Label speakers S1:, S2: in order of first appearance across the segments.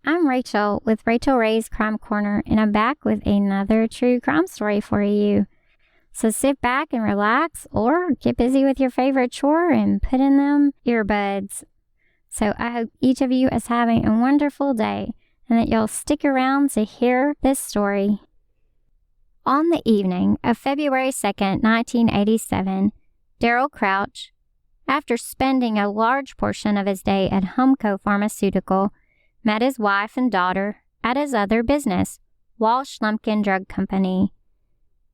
S1: I'm Rachel with Rachel Ray's Crime Corner, and I'm back with another true crime story for you. So sit back and relax, or get busy with your favorite chore and put in them earbuds. So I hope each of you is having a wonderful day, and that you'll stick around to hear this story. On the evening of February 2nd, 1987, Daryl Crouch, after spending a large portion of his day at Humco Pharmaceutical, met his wife and daughter at his other business, Walsh Lumpkin Drug Company.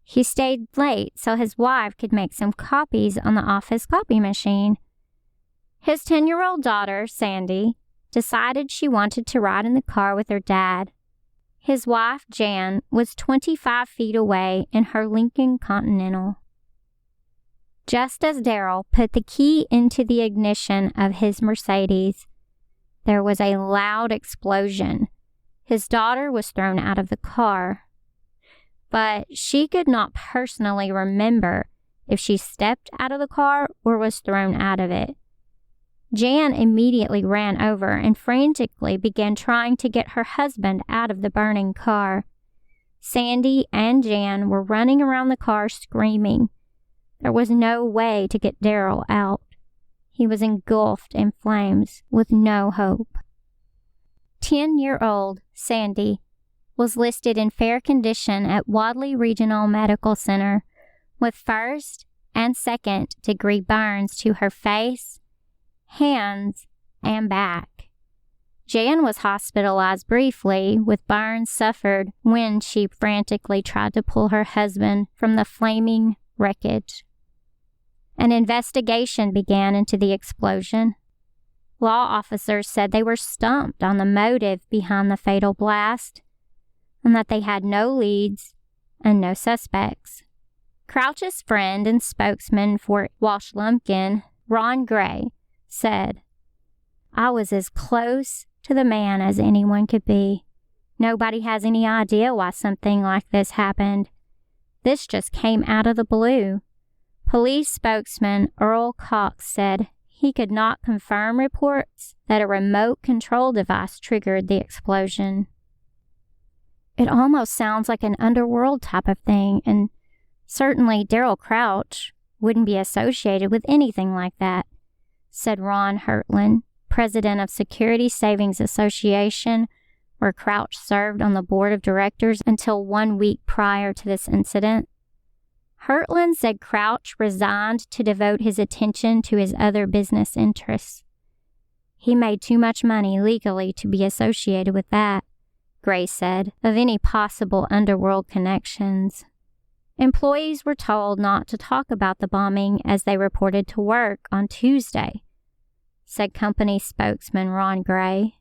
S1: He stayed late so his wife could make some copies on the office copy machine. His 10-year-old daughter, Sandy, decided she wanted to ride in the car with her dad. His wife, Jan, was 25 feet away in her Lincoln Continental. Just as Daryl put the key into the ignition of his Mercedes, there was a loud explosion. His daughter was thrown out of the car, but she could not personally remember if she stepped out of the car or was thrown out of it. Jan immediately ran over and frantically began trying to get her husband out of the burning car. Sandy and Jan were running around the car screaming. There was no way to get Daryl out. He was engulfed in flames with no hope. 10-year-old Sandy was listed in fair condition at Wadley Regional Medical Center with first and second degree burns to her face, hands, and back. Jan was hospitalized briefly with burns suffered when she frantically tried to pull her husband from the flaming wreckage. An investigation began into the explosion. Law officers said they were stumped on the motive behind the fatal blast and that they had no leads and no suspects. Crouch's friend and spokesman for Walsh Lumpkin, Ron Gray, said, "I was as close to the man as anyone could be. Nobody has any idea why something like this happened. This just came out of the blue." Police spokesman Earl Cox said he could not confirm reports that a remote control device triggered the explosion. "It almost sounds like an underworld type of thing, and certainly Daryl Crouch wouldn't be associated with anything like that," said Ron Hertland, president of Security Savings Association, where Crouch served on the board of directors until 1 week prior to this incident. Hertland said Crouch resigned to devote his attention to his other business interests. "He made too much money legally to be associated with that," Gray said, of any possible underworld connections. Employees were told not to talk about the bombing as they reported to work on Tuesday, said company spokesman Ron Gray.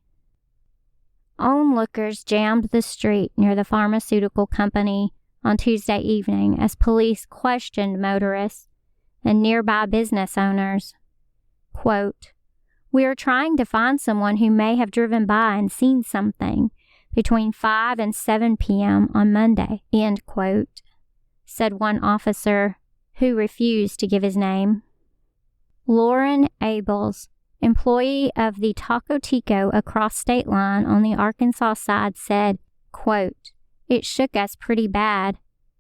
S1: Onlookers jammed the street near the pharmaceutical company on Tuesday evening as police questioned motorists and nearby business owners. Quote, "We are trying to find someone who may have driven by and seen something between 5 and 7 p.m. on Monday," end quote, said one officer who refused to give his name. Lauren Abels, employee of the Taco Tico across state line on the Arkansas side, said, quote, "It shook us pretty bad.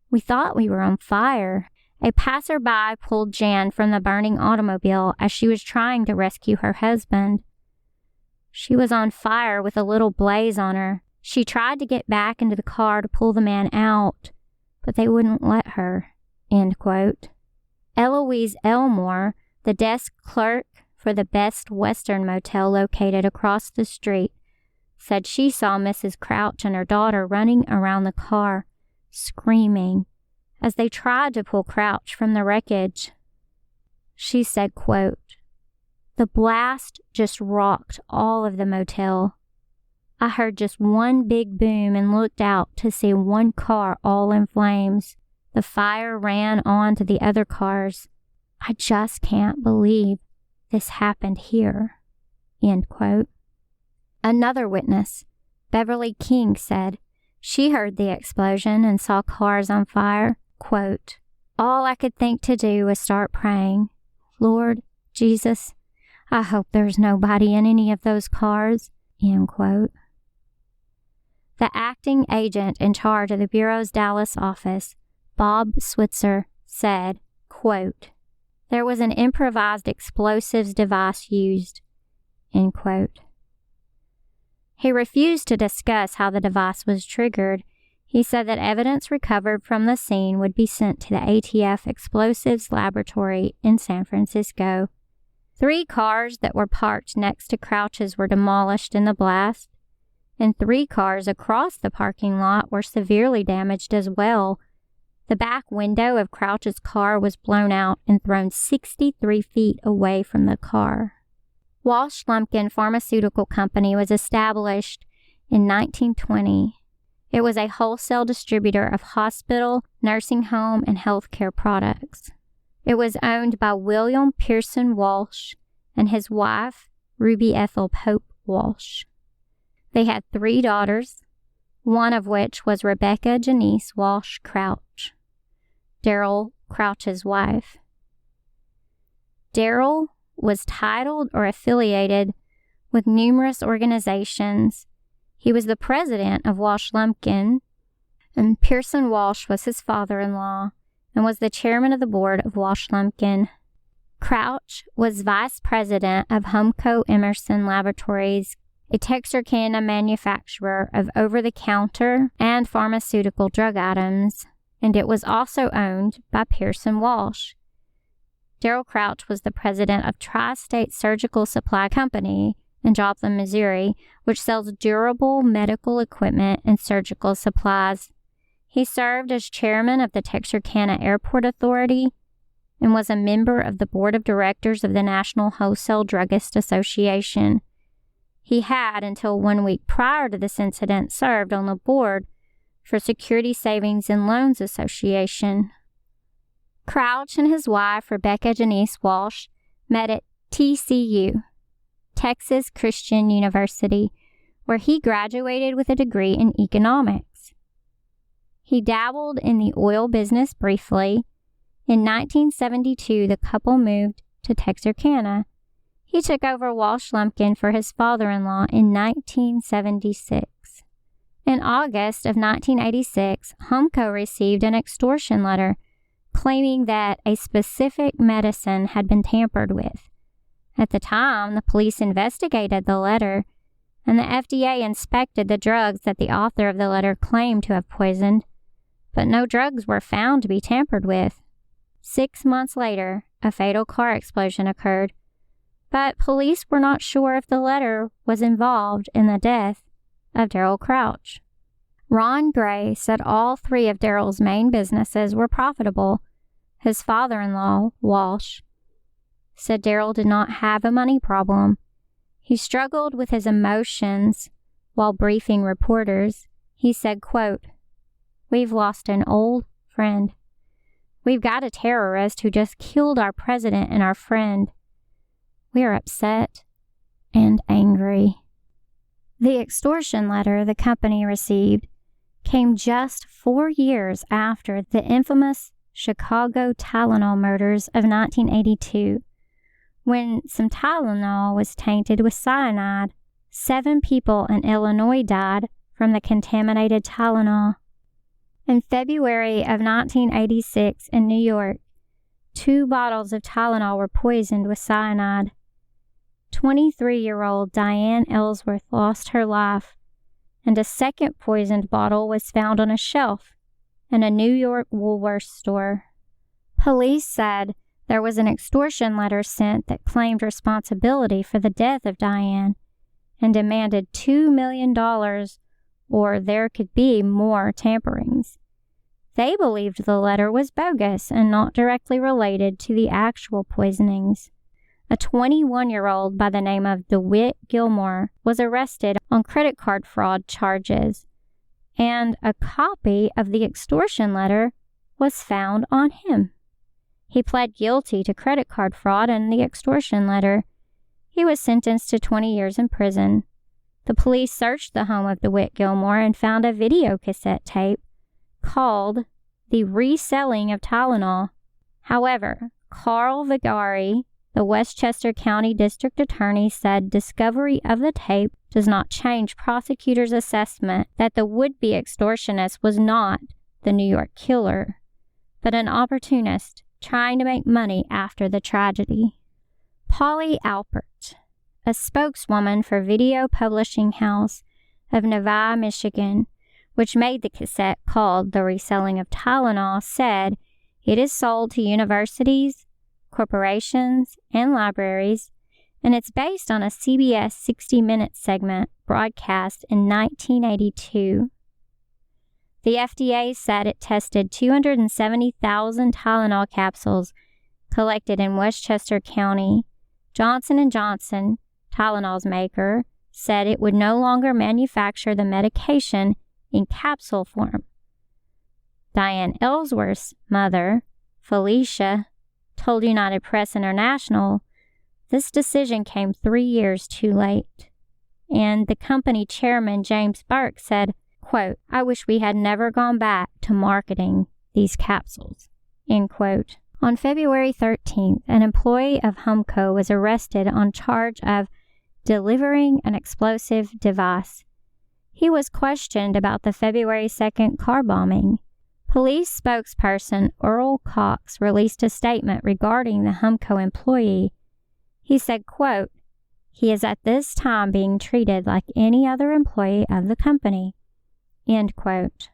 S1: We thought we were on fire." A passerby pulled Jan from the burning automobile as she was trying to rescue her husband. "She was on fire with a little blaze on her. She tried to get back into the car to pull the man out, but they wouldn't let her," end quote. Eloise Elmore, the desk clerk for the Best Western Motel located across the street, said she saw Mrs. Crouch and her daughter running around the car, screaming, as they tried to pull Crouch from the wreckage. She said, quote, "The blast just rocked all of the motel. I heard just one big boom and looked out to see one car all in flames. The fire ran on to the other cars. I just can't believe this happened here," end quote. Another witness, Beverly King, said she heard the explosion and saw cars on fire. Quote, "All I could think to do was start praying. Lord Jesus, I hope there's nobody in any of those cars," end quote. The acting agent in charge of the Bureau's Dallas office, Bob Switzer, said, quote, "There was an improvised explosives device used," end quote. He refused to discuss how the device was triggered. He said that evidence recovered from the scene would be sent to the ATF Explosives Laboratory in San Francisco. 3 cars that were parked next to Crouch's were demolished in the blast, and 3 cars across the parking lot were severely damaged as well. The back window of Crouch's car was blown out and thrown 63 feet away from the car. Walsh Lumpkin Pharmaceutical Company was established in 1920. It was a wholesale distributor of hospital, nursing home, and healthcare products. It was owned by William Pearson Walsh and his wife, Ruby Ethel Pope Walsh. They had 3 daughters, one of which was Rebecca Janice Walsh Crouch, Darrell Crouch's wife. Darrell was titled or affiliated with numerous organizations. He was the president of Walsh Lumpkin, and Pearson Walsh was his father-in-law and was the chairman of the board of Walsh Lumpkin. Crouch was vice president of Humco Emerson Laboratories, a Texarkana manufacturer of over-the-counter and pharmaceutical drug items, and it was also owned by Pearson Walsh. Darrell Crouch was the president of Tri-State Surgical Supply Company in Joplin, Missouri, which sells durable medical equipment and surgical supplies. He served as chairman of the Texarkana Airport Authority and was a member of the board of directors of the National Wholesale Druggist Association. He had, until 1 week prior to this incident, served on the board for Security Savings and Loans Association. Crouch and his wife, Rebecca Janice Walsh, met at TCU, Texas Christian University, where he graduated with a degree in economics. He dabbled in the oil business briefly. In 1972, the couple moved to Texarkana. He took over Walsh Lumpkin for his father-in-law in 1976. In August of 1986, Humco received an extortion letter claiming that a specific medicine had been tampered with. At the time, the police investigated the letter, and the FDA inspected the drugs that the author of the letter claimed to have poisoned, but no drugs were found to be tampered with. 6 months later, a fatal car explosion occurred, but police were not sure if the letter was involved in the death of Darrell Crouch. Ron Gray said all 3 of Darrell's main businesses were profitable. His father-in-law, Walsh, said Darrell did not have a money problem. He struggled with his emotions while briefing reporters. He said, quote, "We've lost an old friend. We've got a terrorist who just killed our president and our friend. We are upset and angry." The extortion letter the company received came just 4 years after the infamous Chicago Tylenol murders of 1982, when some Tylenol was tainted with cyanide. 7 people in Illinois died from the contaminated Tylenol. In February of 1986 in New York, 2 bottles of Tylenol were poisoned with cyanide. 23-year-old Diane Ellsworth lost her life, and a second poisoned bottle was found on a shelf in a New York Woolworths store. Police said there was an extortion letter sent that claimed responsibility for the death of Diane and demanded $2 million, or there could be more tamperings. They believed the letter was bogus and not directly related to the actual poisonings. A 21-year-old by the name of DeWitt Gilmore was arrested on credit card fraud charges, and a copy of the extortion letter was found on him. He pled guilty to credit card fraud and the extortion letter. He was sentenced to 20 years in prison. The police searched the home of DeWitt Gilmore and found a video cassette tape called The Reselling of Tylenol. However, Carl Vigari, The Westchester County District Attorney said discovery of the tape does not change prosecutors' assessment that the would-be extortionist was not the New York killer, but an opportunist trying to make money after the tragedy. Polly Alpert, a spokeswoman for Video Publishing House of Novi, Michigan, which made the cassette called The Reselling of Tylenol, said it is sold to universities, corporations, and libraries, and it's based on a CBS 60 Minutes segment broadcast in 1982. The FDA said it tested 270,000 Tylenol capsules collected in Westchester County. Johnson & Johnson, Tylenol's maker, said it would no longer manufacture the medication in capsule form. Diane Ellsworth's mother, Felicia, told United Press International this decision came 3 years too late. And the company chairman, James Burke, said, quote, "I wish we had never gone back to marketing these capsules," end quote. On February 13th, an employee of Humco was arrested on charge of delivering an explosive device. He was questioned about the February 2nd car bombing. Police spokesperson Earl Cox released a statement regarding the Humco employee. He said, quote, "He is at this time being treated like any other employee of the company," end quote.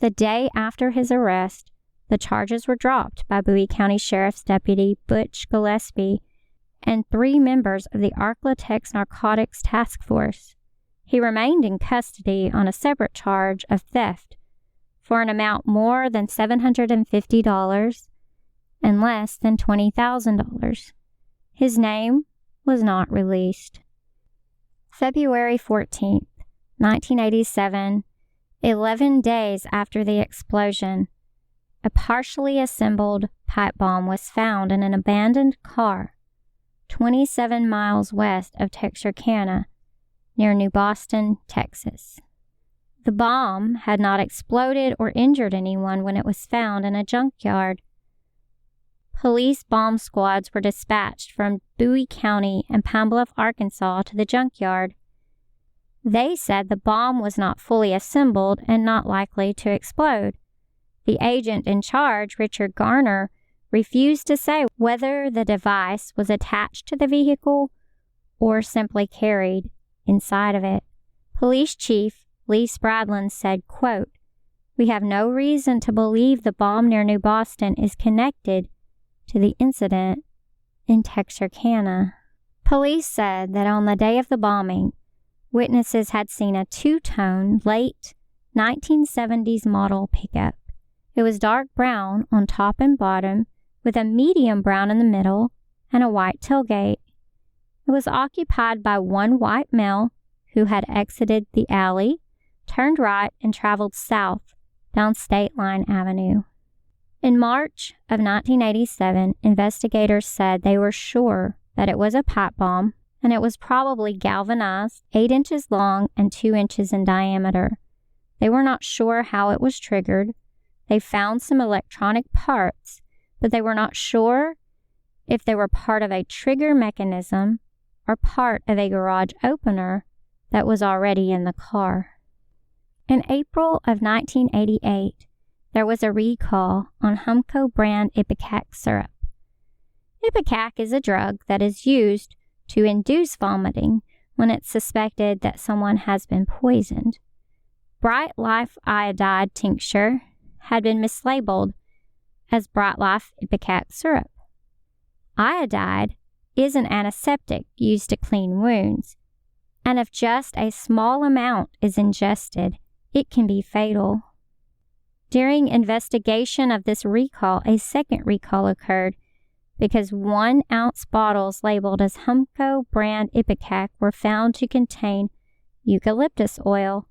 S1: The day after his arrest, the charges were dropped by Bowie County Sheriff's Deputy Butch Gillespie and 3 members of the Arklatex Narcotics Task Force. He remained in custody on a separate charge of theft for an amount more than $750 and less than $20,000. His name was not released. February 14th, 1987, 11 days after the explosion, a partially assembled pipe bomb was found in an abandoned car 27 miles west of Texarkana, near New Boston, Texas. The bomb had not exploded or injured anyone when it was found in a junkyard. Police bomb squads were dispatched from Bowie County and Pine Bluff, Arkansas to the junkyard. They said the bomb was not fully assembled and not likely to explode. The agent in charge, Richard Garner, refused to say whether the device was attached to the vehicle or simply carried inside of it. Police Chief Lee Spradlin said, quote, "We have no reason to believe the bomb near New Boston is connected to the incident in Texarkana." Police said that on the day of the bombing, witnesses had seen a 2-tone, late 1970s model pickup. It was dark brown on top and bottom, with a medium brown in the middle and a white tailgate. It was occupied by one white male who had exited the alley, turned right, and traveled south down State Line Avenue. In March of 1987, investigators said they were sure that it was a pipe bomb, and it was probably galvanized, 8 inches long and 2 inches in diameter. They were not sure how it was triggered. They found some electronic parts, but they were not sure if they were part of a trigger mechanism or part of a garage opener that was already in the car. In April of 1988, there was a recall on Humco brand Ipecac syrup. Ipecac is a drug that is used to induce vomiting when it's suspected that someone has been poisoned. Bright Life iodide tincture had been mislabeled as Bright Life Ipecac syrup. Iodide is an antiseptic used to clean wounds, and if just a small amount is ingested, it can be fatal. During investigation of this recall, a second recall occurred because 1-ounce bottles labeled as Humco brand Ipecac were found to contain eucalyptus oil.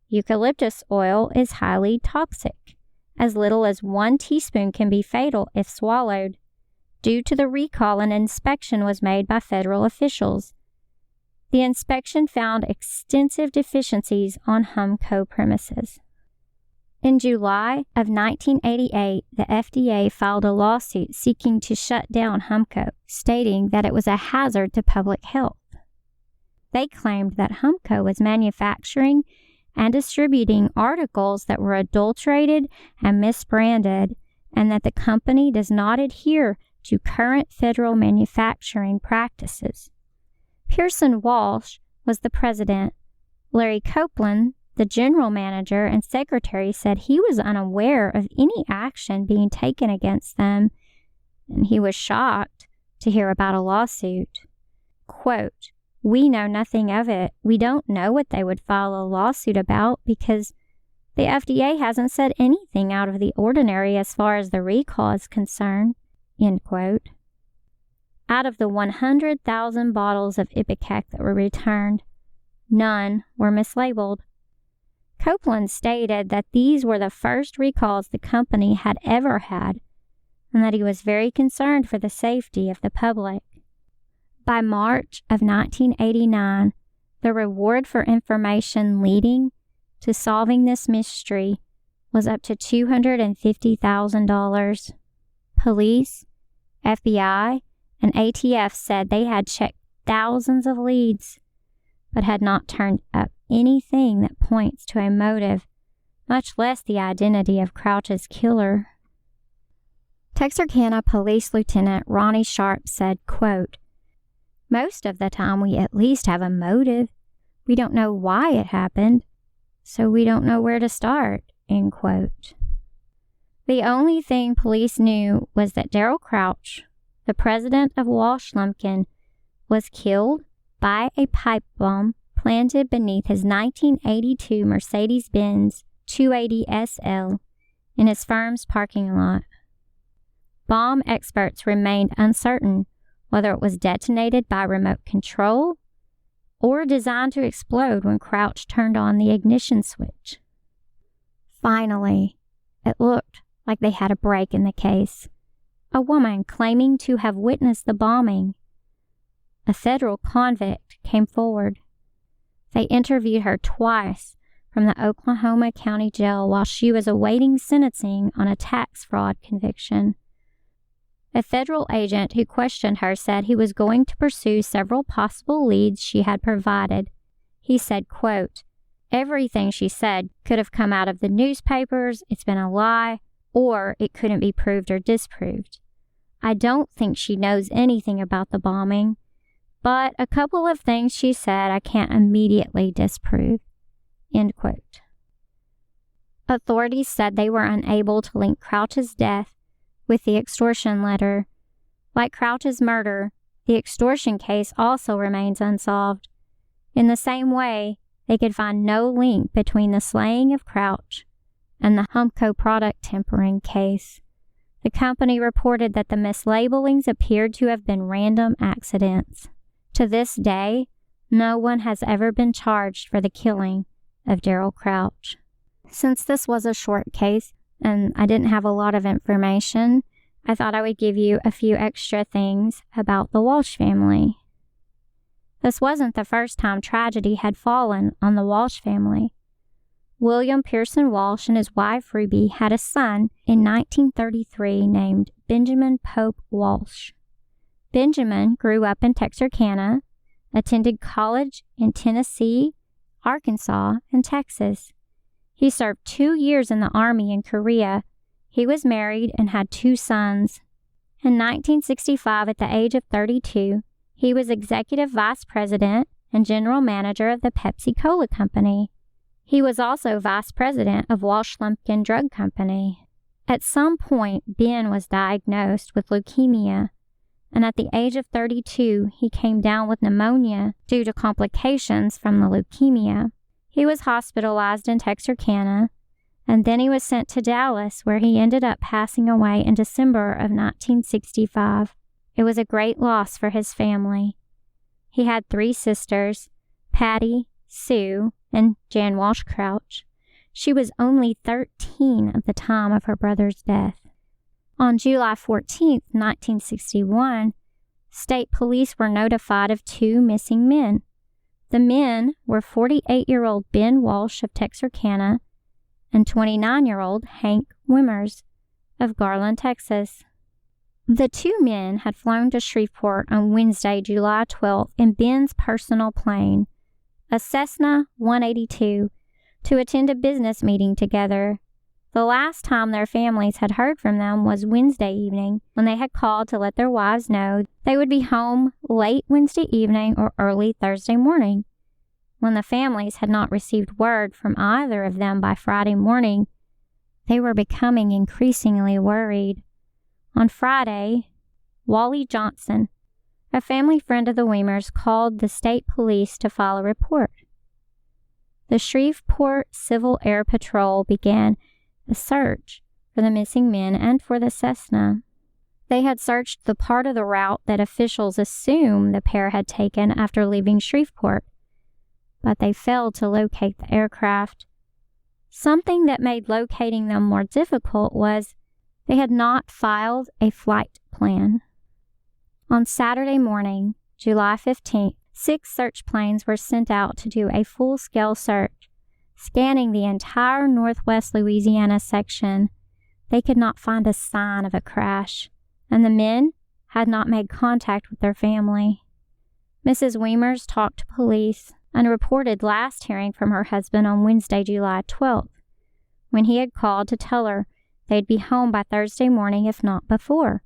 S1: Eucalyptus oil is highly toxic. As little as 1 teaspoon can be fatal if swallowed. Due to the recall, an inspection was made by federal officials. The inspection found extensive deficiencies on Humco premises. In July of 1988, the FDA filed a lawsuit seeking to shut down Humco, stating that it was a hazard to public health. They claimed that Humco was manufacturing and distributing articles that were adulterated and misbranded, and that the company does not adhere to current federal manufacturing practices. Pearson Walsh was the president. Larry Copeland, the general manager and secretary, said he was unaware of any action being taken against them, and he was shocked to hear about a lawsuit. Quote, "We know nothing of it. We don't know what they would file a lawsuit about because the FDA hasn't said anything out of the ordinary as far as the recall is concerned." End quote. Out of the 100,000 bottles of Ipecac that were returned, none were mislabeled. Copeland stated that these were the first recalls the company had ever had, and that he was very concerned for the safety of the public. By March of 1989, the reward for information leading to solving this mystery was up to $250,000. Police, FBI, and ATF said they had checked thousands of leads, but had not turned up anything that points to a motive, much less the identity of Crouch's killer. Texarkana Police Lieutenant Ronnie Sharp said, quote, "Most of the time we at least have a motive. We don't know why it happened, so we don't know where to start," end quote. The only thing police knew was that Darrell Crouch, the president of Walsh Lumpkin, was killed by a pipe bomb planted beneath his 1982 Mercedes-Benz 280 SL in his firm's parking lot. Bomb experts remained uncertain whether it was detonated by remote control or designed to explode when Crouch turned on the ignition switch. Finally, it looked like they had a break in the case. A woman claiming to have witnessed the bombing. A federal convict came forward. They interviewed her twice from the Oklahoma County Jail while she was awaiting sentencing on a tax fraud conviction. A federal agent who questioned her said he was going to pursue several possible leads she had provided. He said, quote, "Everything she said could have come out of the newspapers, it's been a lie, or it couldn't be proved or disproved. I don't think she knows anything about the bombing, but a couple of things she said I can't immediately disprove." End quote. Authorities said they were unable to link Crouch's death with the extortion letter. Like Crouch's murder, the extortion case also remains unsolved. In the same way, they could find no link between the slaying of Crouch and the Humco product tampering case. The company reported that the mislabelings appeared to have been random accidents. To this day, no one has ever been charged for the killing of Darrell Crouch. Since this was a short case and I didn't have a lot of information, I thought I would give you a few extra things about the Walsh family. This wasn't the first time tragedy had fallen on the Walsh family. William Pearson Walsh and his wife Ruby had a son in 1933 named Benjamin Pope Walsh. Benjamin grew up in Texarkana, attended college in Tennessee, Arkansas, and Texas. He served 2 years in the Army in Korea. He was married and had 2 sons. In 1965, at the age of 32, he was executive vice president and general manager of the Pepsi-Cola Company. He was also vice president of Walsh Lumpkin Drug Company. At some point, Ben was diagnosed with leukemia, and at the age of 32, he came down with pneumonia due to complications from the leukemia. He was hospitalized in Texarkana, and then he was sent to Dallas, where he ended up passing away in December of 1965. It was a great loss for his family. He had 3 sisters, Patty, Sue, and Jan Walsh Crouch. She was only 13 at the time of her brother's death. On July 14, 1961, state police were notified of 2 missing men. The men were 48-year-old Ben Walsh of Texarkana and 29-year-old Hank Wimmers of Garland, Texas. The two men had flown to Shreveport on Wednesday, July 12th in Ben's personal plane, a Cessna 182, to attend a business meeting together. The last time their families had heard from them was Wednesday evening, when they had called to let their wives know they would be home late Wednesday evening or early Thursday morning. When the families had not received word from either of them by Friday morning, they were becoming increasingly worried. On Friday, Wally Johnson, a family friend of the Wimmers, called the state police to file a report. The Shreveport Civil Air Patrol began a search for the missing men and for the Cessna. They had searched the part of the route that officials assume the pair had taken after leaving Shreveport, but they failed to locate the aircraft. Something that made locating them more difficult was they had not filed a flight plan. On Saturday morning, July 15th, 6 search planes were sent out to do a full-scale search, scanning the entire northwest Louisiana section. They could not find a sign of a crash, and the men had not made contact with their family. Mrs. Wimmers talked to police and reported last hearing from her husband on Wednesday, July 12th, when he had called to tell her they'd be home by Thursday morning, if not before.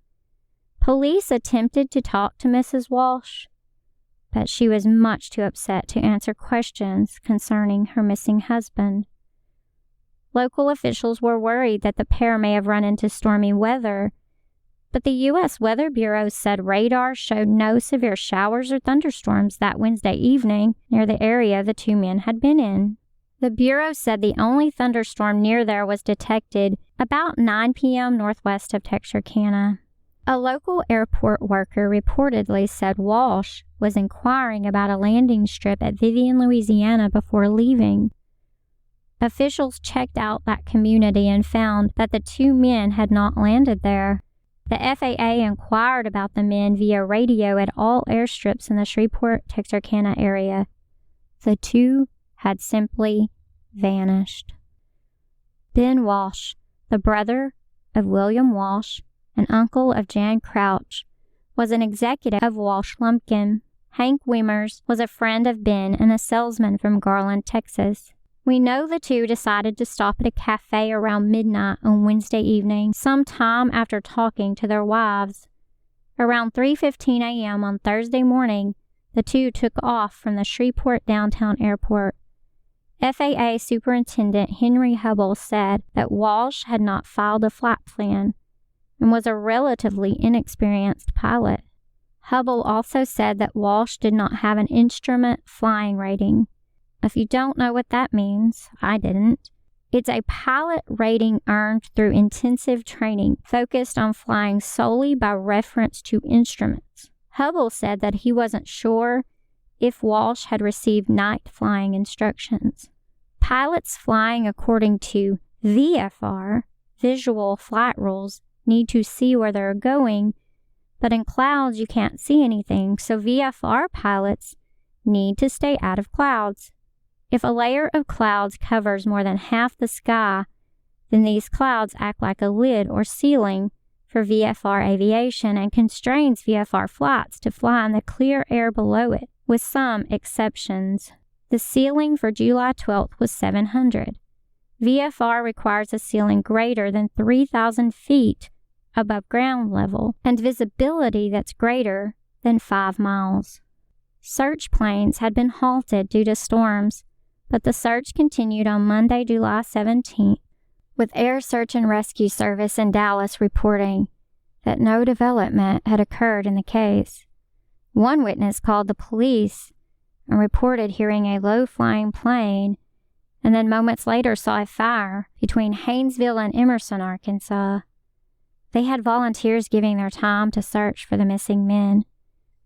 S1: Police attempted to talk to Mrs. Walsh, but she was much too upset to answer questions concerning her missing husband. Local officials were worried that the pair may have run into stormy weather, but the U.S. Weather Bureau said radar showed no severe showers or thunderstorms that Wednesday evening near the area the two men had been in. The Bureau said the only thunderstorm near there was detected about 9 p.m. northwest of Texarkana. A local airport worker reportedly said Walsh was inquiring about a landing strip at Vivian, Louisiana before leaving. Officials checked out that community and found that the two men had not landed there. The FAA inquired about the men via radio at all airstrips in the Shreveport, Texarkana area. The two had simply vanished. Ben Walsh, the brother of William Walsh and uncle of Jan Crouch, was an executive of Walsh Lumpkin. Hank Wimmers was a friend of Ben and a salesman from Garland, Texas. We know the two decided to stop at a cafe around midnight on Wednesday evening, sometime after talking to their wives. Around 3:15 a.m. on Thursday morning, the two took off from the Shreveport downtown airport. FAA Superintendent Henry Hubble said that Walsh had not filed a flight plan and was a relatively inexperienced pilot. Hubble also said that Walsh did not have an instrument flying rating. If you don't know what that means, I didn't. It's a pilot rating earned through intensive training focused on flying solely by reference to instruments. Hubble said that he wasn't sure if Walsh had received night flying instructions. Pilots flying according to VFR, visual flight rules, need to see where they're going, but in clouds you can't see anything, so VFR pilots need to stay out of clouds. If a layer of clouds covers more than half the sky, then these clouds act like a lid or ceiling for VFR aviation and constrains VFR flights to fly in the clear air below it, with some exceptions. The ceiling for July 12th was 700. VFR requires a ceiling greater than 3,000 feet above ground level and visibility that's greater than 5 miles. Search planes had been halted due to storms, but the search continued on Monday, July 17th, with Air Search and Rescue Service in Dallas reporting that no development had occurred in the case. One witness called the police and reported hearing a low-flying plane, and then moments later saw a fire between Haynesville and Emerson, Arkansas. They had volunteers giving their time to search for the missing men.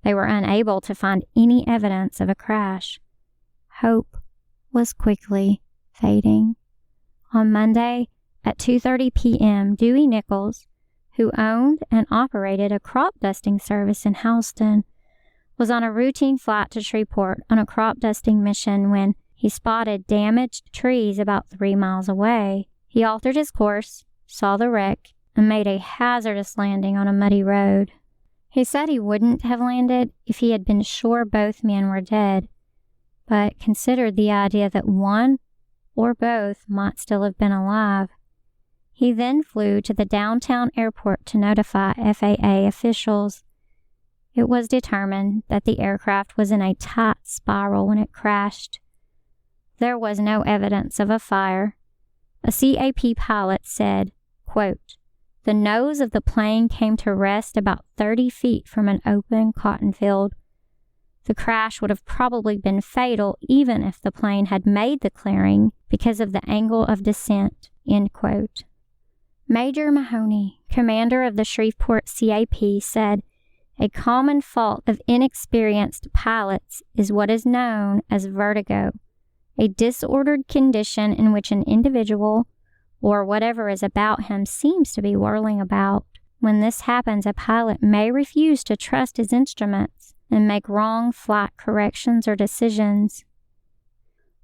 S1: They were unable to find any evidence of a crash. Hope was quickly fading. On Monday at 2:30 p.m., Dewey Nichols, who owned and operated a crop dusting service in Houston, was on a routine flight to Shreveport on a crop dusting mission when He spotted damaged trees about 3 miles away. He altered his course, saw the wreck, and made a hazardous landing on a muddy road. He said he wouldn't have landed if he had been sure both men were dead, but considered the idea that one or both might still have been alive. He then flew to the downtown airport to notify FAA officials. It was determined that the aircraft was in a tight spiral when it crashed. There was no evidence of a fire. A CAP pilot said, quote, "The nose of the plane came to rest about 30 feet from an open cotton field. The crash would have probably been fatal even if the plane had made the clearing because of the angle of descent," end quote. Major Mahoney, commander of the Shreveport CAP, said, "A common fault of inexperienced pilots is what is known as vertigo, a disordered condition in which an individual or whatever is about him seems to be whirling about. When this happens, a pilot may refuse to trust his instruments and make wrong flight corrections or decisions."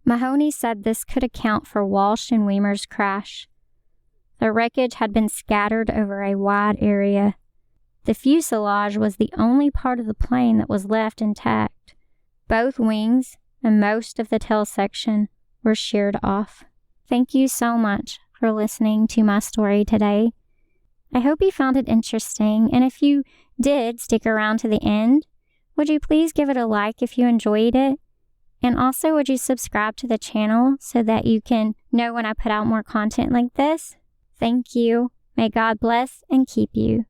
S1: Mahoney said this could account for Walsh and Weimer's crash. The wreckage had been scattered over a wide area. The fuselage was the only part of the plane that was left intact. Both wings and most of the tail section were sheared off. Thank you so much for listening to my story today. I hope you found it interesting, and if you did stick around to the end, would you please give it a like if you enjoyed it? And also, would you subscribe to the channel so that you can know when I put out more content like this? Thank you. May God bless and keep you.